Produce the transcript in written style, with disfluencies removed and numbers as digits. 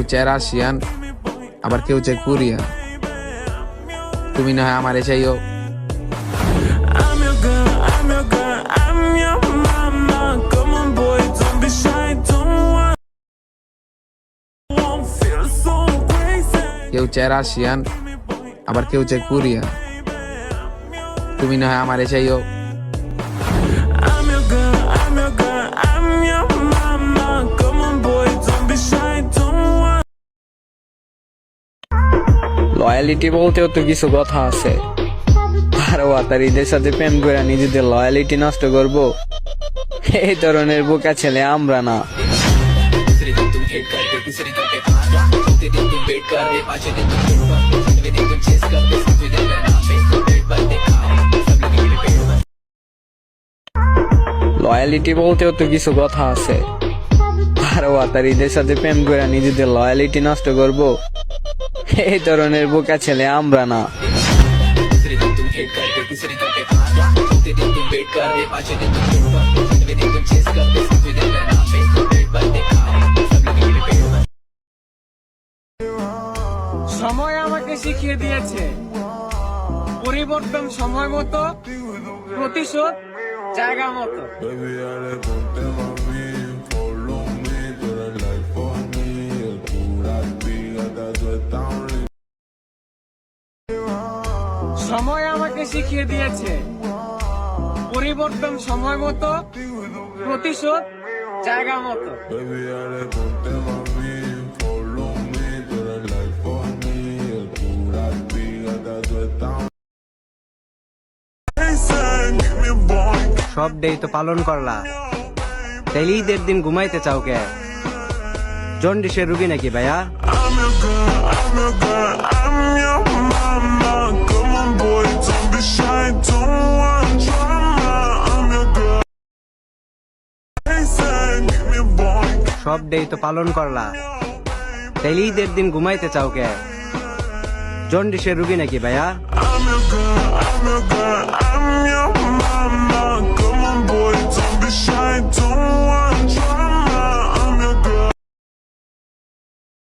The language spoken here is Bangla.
কেউ চায় রাশিয়ান, আবার কেউ চায় কোরিয়ান। তুমি না হয় আমারে চাইও। I'm your girl, I'm your girl, I'm your mama. Come on, boy, don't be shy, don't want. Won't feel so crazy. কেউ চায় রাশিয়ান, আবার কেউ চায় কোরিয়ান। তুমি না হয় আমারে চাইও। I'm your girl, I'm your girl, I'm your mama. Come on, boy, don't be shy, don't want. Loyalty বলতেও তো কিছু কথা আছে। আর ওয়াতারিদের সাথে প্রেম করে নিজেদের লয়ালিটি নষ্ট করব, এই ধরনের বোকা ছেলে আমরা না। লয়ালিটি বলতেও তো কিছু কথা আছে। আর ওয়াতারিদের সাথে প্রেম করে নিজেদের লয়ালিটি নষ্ট করব, এই ধরনের বোকা ছেলে আমরা না। সময় আমাকে শিখিয়ে দিয়েছে পরিবর্তন সময় মতো, প্রতিশোধ জায়গা মতো। Baby, dale, ponte mami, follow me, tú eres like for me, pura piga, eso es tan lindo. সময় আমাকে শিখিয়ে দিয়েছে পরিবর্তন সময় মতো, প্রতিশোধ জায়গা মতো। Baby, dale, ponte mami, follow me, tú eres like for me, pura piga, eso es tan সব ডেই তো পালন করলা, তাইলে ঈদের দিন ঘুমাইতে চাও কে? জন্ডিসের রুগী নাকি ভাইয়া? I'm your girl, I'm your girl, I'm your mama. Come on, boy, don't be shy, don't want drama. I'm your girl. Hey, say, give me a boy. সব ডেই তো পালন করলা, তাইলে ঈদের দিন ঘুমাইতে চাও কে? জন্ডিসের রুগী নাকি ভাইয়া? I'm your girl, I'm your girl, I'm your mama. Come on, boy, don't be shy, don't